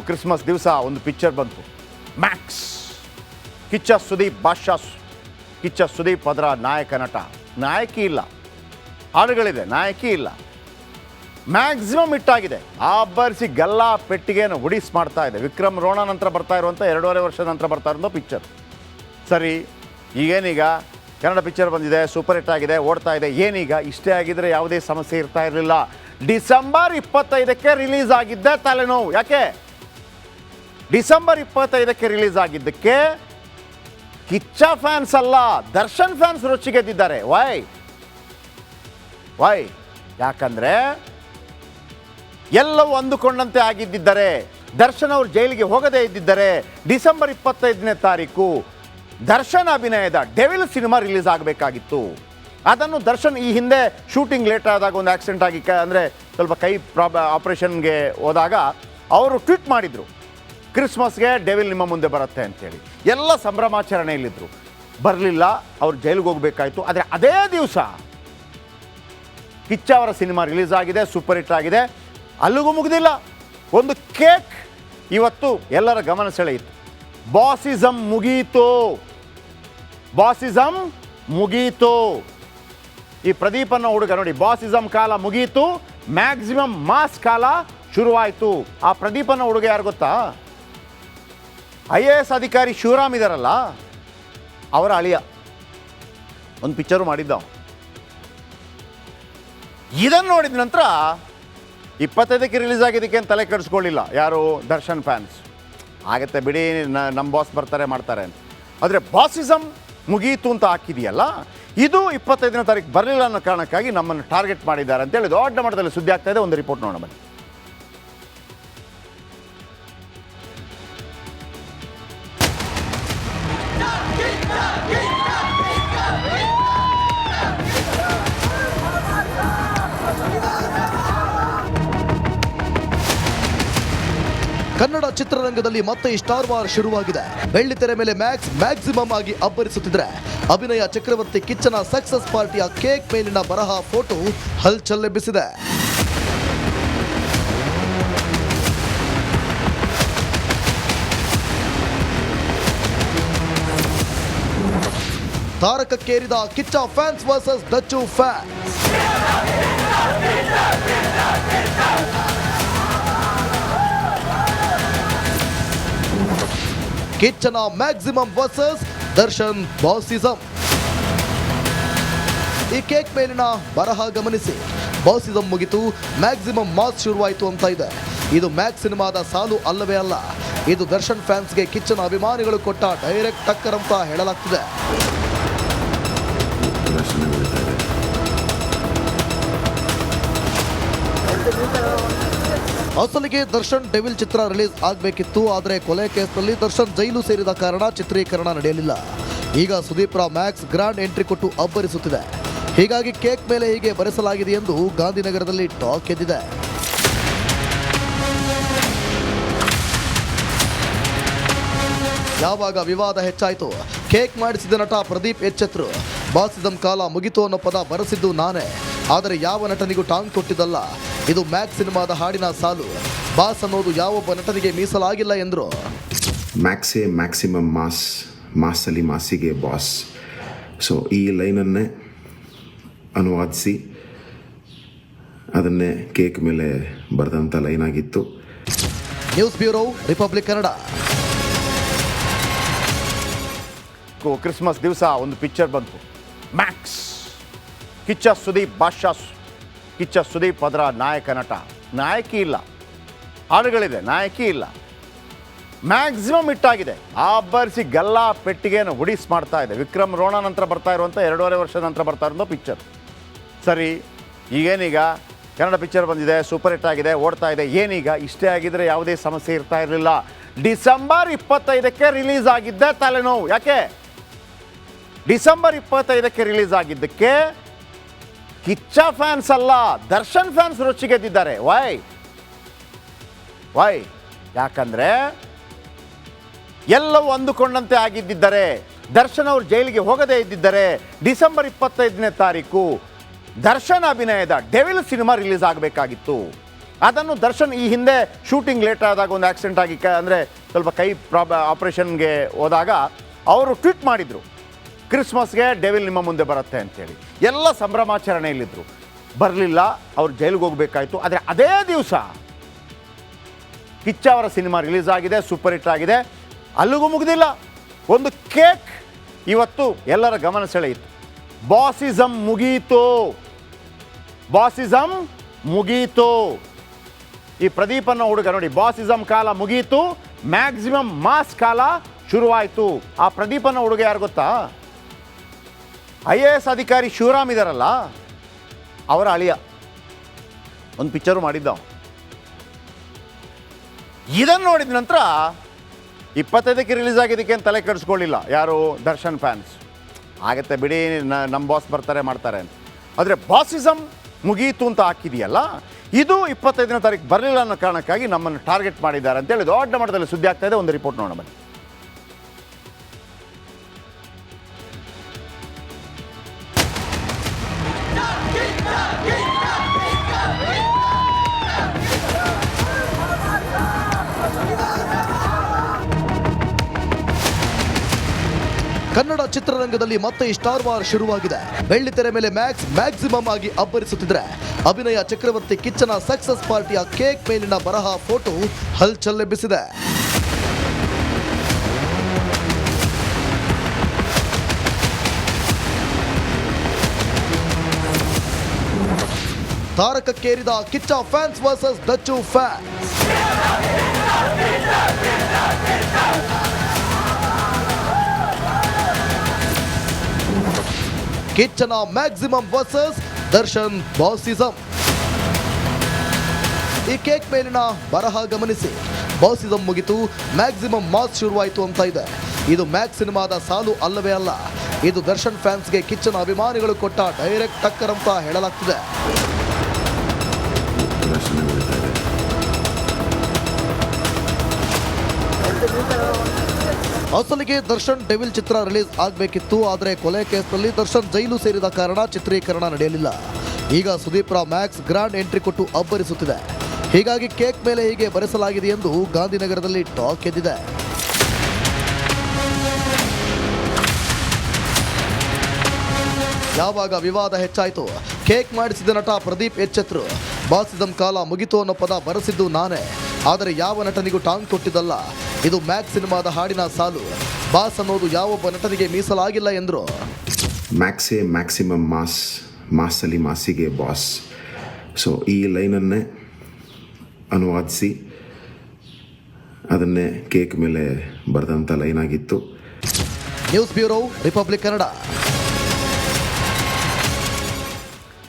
Christmas ದಿವಸ ಒಂದು picture ಬಂತು, ಮ್ಯಾಕ್ಸ್. ಕಿಚ್ಚ ಸುದೀಪ್ ಅದರ ನಾಯಕ ನಟ. ನಾಯಕಿ ಇಲ್ಲ, ಹಾಡುಗಳಿದೆ, ನಾಯಕಿ ಇಲ್ಲ. ಮ್ಯಾಕ್ಸಿಮಮ್ ಹಿಟ್ಟಾಗಿದೆ. ಆಬ್ಬರಿಸಿ ಗಲ್ಲಾ ಪೆಟ್ಟಿಗೆಯನ್ನು ಹುಡಿಸ್ ಮಾಡ್ತಾ ಇದೆ. ವಿಕ್ರಮ್ ರೋಣ ನಂತರ ಬರ್ತಾ ಇರುವಂಥ 2.5 ವರ್ಷದ ನಂತರ ಬರ್ತಾ ಇರೋದು ಪಿಕ್ಚರ್. ಸರಿ, ಈಗೇನೀಗ ಕನ್ನಡ ಪಿಕ್ಚರ್ ಬಂದಿದೆ, ಸೂಪರ್ ಹಿಟ್ ಆಗಿದೆ, ಓಡ್ತಾ ಇದೆ. ಏನೀಗ ಇಷ್ಟೇ ಆಗಿದ್ರೆ ಯಾವುದೇ ಸಮಸ್ಯೆ ಇರ್ತಾ ಇರಲಿಲ್ಲ. ಡಿಸೆಂಬರ್ 25ಕ್ಕೆ ರಿಲೀಸ್ ಆಗಿದ್ದೆ ತಲೆನೋವು. ಯಾಕೆ? ಡಿಸೆಂಬರ್ 25ಕ್ಕೆ ರಿಲೀಸ್ ಆಗಿದ್ದಕ್ಕೆ ಕಿಚ್ಚ ಫ್ಯಾನ್ಸ್ ಅಲ್ಲ, ದರ್ಶನ್ ಫ್ಯಾನ್ಸ್ ರೊಚ್ಚಿಗೆದ್ದಿದ್ದಾರೆ. ವೈ? ಯಾಕಂದರೆ ಎಲ್ಲವೂ ಅಂದುಕೊಂಡಂತೆ ಆಗಿದ್ದಿದ್ದರೆ, ದರ್ಶನ್ ಅವರು ಜೈಲಿಗೆ ಹೋಗದೇ ಇದ್ದಿದ್ದರೆ ಡಿಸೆಂಬರ್ 25ನೇ ತಾರೀಕು ದರ್ಶನ್ ಅಭಿನಯದ ಡೆವಿಲ್ ಸಿನಿಮಾ ರಿಲೀಸ್ ಆಗಬೇಕಾಗಿತ್ತು. ಅದನ್ನು ದರ್ಶನ್ ಈ ಹಿಂದೆ ಶೂಟಿಂಗ್ ಲೇಟ್ ಆದಾಗ ಒಂದು ಆಕ್ಸಿಡೆಂಟ್ ಆಗಿ ಅಂದರೆ ಸ್ವಲ್ಪ ಕೈ ಆಪರೇಷನ್ಗೆ ಹೋದಾಗ ಅವರು ಟ್ವೀಟ್ ಮಾಡಿದರು, ಕ್ರಿಸ್ಮಸ್ಗೆ ಡೆವಿಲ್ ನಿಮ್ಮ ಮುಂದೆ ಬರುತ್ತೆ ಅಂತೇಳಿ. ಎಲ್ಲ ಸಂಭ್ರಮಾಚರಣೆಯಲ್ಲಿದ್ದರು. ಬರಲಿಲ್ಲ, ಅವ್ರು ಜೈಲಿಗೆ ಹೋಗಬೇಕಾಯಿತು. ಆದರೆ ಅದೇ ದಿವಸ ಕಿಚ್ಚ ಅವರ ಸಿನಿಮಾ ರಿಲೀಸ್ ಆಗಿದೆ, ಸೂಪರ್ ಹಿಟ್ ಆಗಿದೆ. ಅಲ್ಲಿಗೂ ಮುಗಿದಿಲ್ಲ, ಒಂದು ಕೇಕ್ ಇವತ್ತು ಎಲ್ಲರ ಗಮನ ಸೆಳೆಯಿತು. ಬಾಸಿಸಮ್ ಮುಗೀತು. ಈ ಪ್ರದೀಪ್ ಅನ್ನೋ ಹುಡುಗ ನೋಡಿ, ಬಾಸಿಸಮ್ ಕಾಲ ಮುಗೀತು, ಮ್ಯಾಕ್ಸಿಮಮ್ ಮಾಸ್ ಕಾಲ ಶುರುವಾಯಿತು. ಆ ಪ್ರದೀಪ್ ಅನ್ನೋ ಹುಡುಗ ಯಾರು ಗೊತ್ತಾ? IAS ಅಧಿಕಾರಿ ಶಿವರಾಮ್ ಇದಾರಲ್ಲ, ಅವರ ಅಳಿಯ. ಒಂದು ಪಿಕ್ಚರು ಮಾಡಿದ್ದ. ಇದನ್ನು ನೋಡಿದ ನಂತರ 25ಕ್ಕೆ ರಿಲೀಸ್ ಆಗಿದ್ದಕ್ಕೆ ಅಂತ ತಲೆ ಕೆಡಿಸ್ಕೊಳ್ಳಿಲ್ಲ ಯಾರು, ದರ್ಶನ್ ಫ್ಯಾನ್ಸ್. ಆಗತ್ತೆ ಬಿಡಿ, ನಮ್ಮ ಬಾಸ್ ಬರ್ತಾರೆ ಮಾಡ್ತಾರೆ ಅಂತ. ಆದರೆ ಬಾಸಿಸಮ್ ಮುಗೀತು ಅಂತ ಹಾಕಿದೆಯಲ್ಲ, ಇದು 25ನೇ ತಾರೀಕು ಬರಲಿಲ್ಲ ಅನ್ನೋ ಕಾರಣಕ್ಕಾಗಿ ನಮ್ಮನ್ನು ಟಾರ್ಗೆಟ್ ಮಾಡಿದ್ದಾರೆ ಅಂತೇಳಿ ದೊಡ್ಡ ಮಟ್ಟದಲ್ಲಿ ಸುದ್ದಿ ಆಗ್ತಾ ಇದೆ. ಒಂದು ರಿಪೋರ್ಟ್ ನೋಡೋಣ ಬನ್ನಿ. ಕನ್ನಡ ಚಿತ್ರರಂಗದಲ್ಲಿ ಮತ್ತೆ ಸ್ಟಾರ್ ವಾರ್ ಶುರುವಾಗಿದೆ. ಬೆಳ್ಳಿತೆರೆ ಮೇಲೆ ಮ್ಯಾಕ್ಸಿಮಮ್ ಆಗಿ ಅಬ್ಬರಿಸುತ್ತಿದ್ರೆ, ಅಭಿನಯ ಚಕ್ರವರ್ತಿ ಕಿಚ್ಚನ ಸಕ್ಸಸ್ ಪಾರ್ಟಿಯ ಕೇಕ್ ಮೇಲಿನ ಬರಹ ಫೋಟೋ ಹಲ್ಚಲ್ ಎಬ್ಬಿಸಿದೆ. ತಾರಕಕ್ಕೇರಿದ Kiccha fans versus Dachu fans. ಕಿಚ್ಚನ ಮ್ಯಾಕ್ಸಿಮಮ್ ವರ್ಸಸ್ ದರ್ಶನ್ ಬಾಸಿಸಮ್. ಈ ಕೇಕ್ ಮೇಲಿನ ಬರಹ ಗಮನಿಸಿ. ಬಾಸಿಸಮ್ ಮುಗಿತು, ಮ್ಯಾಕ್ಸಿಮಮ್ ಮಾಸ್ ಶುರುವಾಯಿತು ಅಂತ ಇದೆ. ಇದು ಮ್ಯಾಕ್ಸ್ ಸಿನಿಮಾದ ಸಾಲು ಅಲ್ಲವೇ ಅಲ್ಲ, ಇದು ದರ್ಶನ್ ಫ್ಯಾನ್ಸ್ಗೆ ಕಿಚ್ಚನ ಅಭಿಮಾನಿಗಳು ಕೊಟ್ಟ ಡೈರೆಕ್ಟ್ ಟಕ್ಕರ್ ಅಂತ ಹೇಳಲಾಗ್ತಿದೆ. ಅಸಲಿಗೆ ದರ್ಶನ್ ಡೆವಿಲ್ ಚಿತ್ರ ರಿಲೀಸ್ ಆಗಬೇಕಿತ್ತು. ಆದರೆ ಕೊಲೆ ಕೇಸ್ನಲ್ಲಿ ದರ್ಶನ್ ಜೈಲು ಸೇರಿದ ಕಾರಣ ಚಿತ್ರೀಕರಣ ನಡೆಯಲಿಲ್ಲ. ಈಗ ಸುದೀಪ್ರ ಮ್ಯಾಕ್ಸ್ ಗ್ರ್ಯಾಂಡ್ ಎಂಟ್ರಿ ಕೊಟ್ಟು ಅಬ್ಬರಿಸುತ್ತಿದೆ. ಹೀಗಾಗಿ ಕೇಕ್ ಮೇಲೆ ಹೀಗೆ ಬರೆಸಲಾಗಿದೆ ಎಂದು ಗಾಂಧಿನಗರದಲ್ಲಿ ಟಾಕ್ ಎದ್ದಿದೆ. ಯಾವಾಗ ವಿವಾದ ಹೆಚ್ಚಾಯಿತು, ಕೇಕ್ ಮಾಡಿಸಿದ ನಟ ಪ್ರದೀಪ್ ಎಚ್ಚೆತ್ರು. ಬಾಸಿಸಮ್ ಕಾಲ ಮುಗಿತು ಅನ್ನೋ ಪದ ಬರೆಸಿದ್ದು ನಾನೇ, ಆದರೆ ಯಾವ ನಟನಿಗೂ ಟಾಂಗ್ ಕೊಟ್ಟಿದ್ದಲ್ಲ. ಇದು ಮ್ಯಾಕ್ಸ್ ಸಿನಿಮಾದ ಹಾಡಿನ ಸಾಲು. ಬಾಸ್ ಅನ್ನೋದು ಯಾವೊಬ್ಬ ನಟನಿಗೆ ಮೀಸಲಾಗಿಲ್ಲ ಎಂದರು. ಮ್ಯಾಕ್ಸೇ ಮ್ಯಾಕ್ಸಿಮಮ್ ಮಾಸಲ್ಲಿ ಮಾಸಿಗೆ ಬಾಸ್. ಸೊ ಈ ಲೈನನ್ನೇ ಅನುವಾದಿಸಿ ಅದನ್ನೇ ಕೇಕ್ ಮೇಲೆ ಬರೆದಂಥ ಲೈನ್ ಆಗಿತ್ತು. News bureau, republic Kannada. Christmas ದಿವಸ ಒಂದು ಪಿಕ್ಚರ್ ಬಂತು, ಮ್ಯಾಕ್ಸ್. ಕಿಚ್ಚ ಸುದೀಪ್ ಅದರ ನಾಯಕ ನಟ. ನಾಯಕಿ ಇಲ್ಲ, ಹಾಡುಗಳಿದೆ, ನಾಯಕಿ ಇಲ್ಲ. ಮ್ಯಾಕ್ಸಿಮಮ್ ಹಿಟ್ಟಾಗಿದೆ. ಆಬ್ಬರಿಸಿ ಗಲ್ಲಾ ಪೆಟ್ಟಿಗೆಯನ್ನು ಹುಡಿಸ್ ಮಾಡ್ತಾ ಇದೆ. ವಿಕ್ರಮ್ ರೋಣ ನಂತರ ಬರ್ತಾ ಇರುವಂಥ 2.5 ವರ್ಷದ ನಂತರ ಬರ್ತಾ ಇರೋದು ಪಿಕ್ಚರ್. ಸರಿ, ಈಗೇನೀಗ ಕನ್ನಡ ಪಿಕ್ಚರ್ ಬಂದಿದೆ, ಸೂಪರ್ ಹಿಟ್ ಆಗಿದೆ, ಓಡ್ತಾ ಇದೆ. ಏನೀಗ ಇಷ್ಟೇ ಆಗಿದ್ರೆ ಯಾವುದೇ ಸಮಸ್ಯೆ ಇರ್ತಾ ಇರಲಿಲ್ಲ. ಡಿಸೆಂಬರ್ 25ಕ್ಕೆ ರಿಲೀಸ್ ಆಗಿದ್ದೆ ತಲೆನೋವು. ಯಾಕೆ? ಡಿಸೆಂಬರ್ 25ಕ್ಕೆ ರಿಲೀಸ್ ಆಗಿದ್ದಕ್ಕೆ ಕಿಚ್ಚ ಫ್ಯಾನ್ಸ್ ಅಲ್ಲ, ದರ್ಶನ್ ಫ್ಯಾನ್ಸ್ ರೊಚ್ಚಿಗೆದ್ದಿದ್ದಾರೆ. ವೈ? ಯಾಕಂದರೆ ಎಲ್ಲವೂ ಅಂದುಕೊಂಡಂತೆ ಆಗಿದ್ದಿದ್ದರೆ, ದರ್ಶನ್ ಅವರು ಜೈಲಿಗೆ ಹೋಗದೇ ಇದ್ದಿದ್ದರೆ ಡಿಸೆಂಬರ್ 25ನೇ ತಾರೀಕು ದರ್ಶನ್ ಅಭಿನಯದ ಡೆವಿಲ್ ಸಿನಿಮಾ ರಿಲೀಸ್ ಆಗಬೇಕಾಗಿತ್ತು. ಅದನ್ನು ದರ್ಶನ್ ಈ ಹಿಂದೆ ಶೂಟಿಂಗ್ ಲೇಟ್ ಆದಾಗ ಒಂದು ಆಕ್ಸಿಡೆಂಟ್ ಆಗಿ ಅಂದರೆ ಸ್ವಲ್ಪ ಕೈ ಆಪ್ರೇಷನ್ಗೆ ಹೋದಾಗ ಅವರು ಟ್ವೀಟ್ ಮಾಡಿದರು, ಕ್ರಿಸ್ಮಸ್ಗೆ ಡೆವಿಲ್ ನಿಮ್ಮ ಮುಂದೆ ಬರುತ್ತೆ ಅಂತೇಳಿ. ಎಲ್ಲ ಸಂಭ್ರಮಾಚರಣೆಯಲ್ಲಿದ್ದರು. ಬರಲಿಲ್ಲ, ಅವ್ರು ಜೈಲಿಗೆ ಹೋಗಬೇಕಾಯ್ತು. ಆದರೆ ಅದೇ ದಿವಸ ಕಿಚ್ಚ ಅವರ ಸಿನಿಮಾ ರಿಲೀಸ್ ಆಗಿದೆ, ಸೂಪರ್ ಹಿಟ್ ಆಗಿದೆ. ಅಲ್ಲಿಗೂ ಮುಗಿದಿಲ್ಲ, ಒಂದು ಕೇಕ್ ಇವತ್ತು ಎಲ್ಲರ ಗಮನ ಸೆಳೆಯಿತು. ಬಾಸಿಸಮ್ ಮುಗೀತು, ಬಾಸಿಸಮ್ ಮುಗೀತು. ಈ ಪ್ರದೀಪ್ ಅನ್ನೋ ಹುಡುಗ ನೋಡಿ, ಬಾಸಿಸಮ್ ಕಾಲ ಮುಗೀತು, ಮ್ಯಾಕ್ಸಿಮಮ್ ಮಾಸ್ ಕಾಲ ಶುರುವಾಯಿತು. ಆ ಪ್ರದೀಪ್ ಅನ್ನೋ ಹುಡುಗ ಯಾರು ಗೊತ್ತಾ? IAS ಅಧಿಕಾರಿ ಶಿವರಾಮ್ ಇದಾರಲ್ಲ, ಅವರ ಅಳಿಯ. ಒಂದು ಪಿಕ್ಚರು ಮಾಡಿದ್ದ. ಇದನ್ನು ನೋಡಿದ ನಂತರ 25ಕ್ಕೆ ರಿಲೀಸ್ ಆಗಿದ್ದಕ್ಕೆ ಅಂತ ತಲೆ ಕೆಡಿಸ್ಕೊಳ್ಳಿಲ್ಲ ಯಾರು ದರ್ಶನ್ ಫ್ಯಾನ್ಸ್. ಆಗತ್ತೆ ಬಿಡಿ, ನಮ್ಮ ಬಾಸ್ ಬರ್ತಾರೆ ಮಾಡ್ತಾರೆ ಅಂತ. ಆದರೆ ಬಾಸಿಸಮ್ ಮುಗೀತು ಅಂತ ಹಾಕಿದೆಯಲ್ಲ, ಇದು 25ನೇ ತಾರೀಕು ಬರಲಿಲ್ಲ ಅನ್ನೋ ಕಾರಣಕ್ಕಾಗಿ ನಮ್ಮನ್ನು ಟಾರ್ಗೆಟ್ ಮಾಡಿದ್ದಾರೆ ಅಂತೇಳಿ ದೊಡ್ಡ ಮಟ್ಟದಲ್ಲಿ ಸುದ್ದಿ ಆಗ್ತಾ ಇದೆ. ಒಂದು ರಿಪೋರ್ಟ್ ನೋಡೋಣ ಬನ್ನಿ. ಕನ್ನಡ ಚಿತ್ರರಂಗದಲ್ಲಿ ಮತ್ತೆ ಸ್ಟಾರ್ ವಾರ್ ಶುರುವಾಗಿದೆ. ಬೆಳ್ಳಿತೆರೆ ಮೇಲೆ ಮ್ಯಾಕ್ಸಿಮಮ್ ಆಗಿ ಅಬ್ಬರಿಸುತ್ತಿದ್ರೆ, ಅಭಿನಯ ಚಕ್ರವರ್ತಿ ಕಿಚ್ಚನ ಸಕ್ಸಸ್ ಪಾರ್ಟಿಯ ಕೇಕ್ ಮೇಲಿನ ಬರಹ ಫೋಟೋ ಹಲ್ಚಲ್ಲೆಬ್ಬಿಸಿದೆ. ತಾರಕಕ್ಕೇರಿದ Kiccha fans versus Dachu fans. ಕಿಚ್ಚನ ಮ್ಯಾಕ್ಸಿಮಮ್ ವರ್ಸಸ್ ದರ್ಶನ್ ಬಾಸಿಸಮ್. ಈ ಕೇಕ್ ಮೇಲಿನ ಬರಹ ಗಮನಿಸಿ. ಬಾಸಿಸಮ್ ಮುಗಿತು, ಮ್ಯಾಕ್ಸಿಮಮ್ ಮಾಸ್ ಶುರುವಾಯಿತು ಅಂತ ಇದೆ. ಇದು ಮ್ಯಾಕ್ಸ್ ಸಿನಿಮಾದ ಸಾಲು ಅಲ್ಲವೇ ಅಲ್ಲ. ಇದು ದರ್ಶನ್ ಫ್ಯಾನ್ಸ್ಗೆ ಕಿಚ್ಚನ ಅಭಿಮಾನಿಗಳು ಕೊಟ್ಟ ಡೈರೆಕ್ಟ್ ಟಕ್ಕರ್ ಅಂತ ಹೇಳಲಾಗ್ತಿದೆ. ಅಸಲಿಗೆ ದರ್ಶನ್ ಡೆವಿಲ್ ಚಿತ್ರ ರಿಲೀಸ್ ಆಗಬೇಕಿತ್ತು. ಆದರೆ ಕೊಲೆ ಕೇಸ್ನಲ್ಲಿ ದರ್ಶನ್ ಜೈಲು ಸೇರಿದ ಕಾರಣ ಚಿತ್ರೀಕರಣ ನಡೆಯಲಿಲ್ಲ. ಈಗ Sudeep Rao Max grand entry ಕೊಟ್ಟು ಅಬ್ಬರಿಸುತ್ತಿದೆ. ಹೀಗಾಗಿ ಕೇಕ್ ಮೇಲೆ ಹೀಗೆ ಬರೆಸಲಾಗಿದೆ ಎಂದು ಗಾಂಧಿನಗರದಲ್ಲಿ ಟಾಕ್ ಎದ್ದಿದೆ. ಯಾವಾಗ ವಿವಾದ ಹೆಚ್ಚಾಯಿತು, ಕೇಕ್ ಮಾಡಿಸಿದ ನಟ ಪ್ರದೀಪ್ ಎಚ್ಚೆತ್ರು. ಬಾಸಿಸಮ್ ಕಾಲ ಮುಗಿತು ಅನ್ನೋ ಪದ ಬರೆಸಿದ್ದು ನಾನೇ, ಆದರೆ ಯಾವ ನಟನಿಗೂ ಟಾಂಗ್ ಕೊಟ್ಟಿದ್ದಲ್ಲ. ಇದು ಮ್ಯಾಕ್ಸ್ ಸಿನಿಮಾದ ಹಾಡಿನ ಸಾಲು. ಬಾಸ್ ಅನ್ನೋದು ಯಾವೊಬ್ಬ ನಟನಿಗೆ ಮೀಸಲಾಗಿಲ್ಲ ಎಂದರು. ಮ್ಯಾಕ್ಸೇ ಮ್ಯಾಕ್ಸಿಮಮ್ ಮಾಸಲ್ಲಿ ಮಾಸಿಗೆ ಬಾಸ್. ಸೊ ಈ ಲೈನನ್ನೇ ಅನುವಾದಿಸಿ ಅದನ್ನೇ ಕೇಕ್ ಮೇಲೆ ಬರೆದಂಥ ಲೈನ್ ಆಗಿತ್ತು. News bureau, republic Kannada.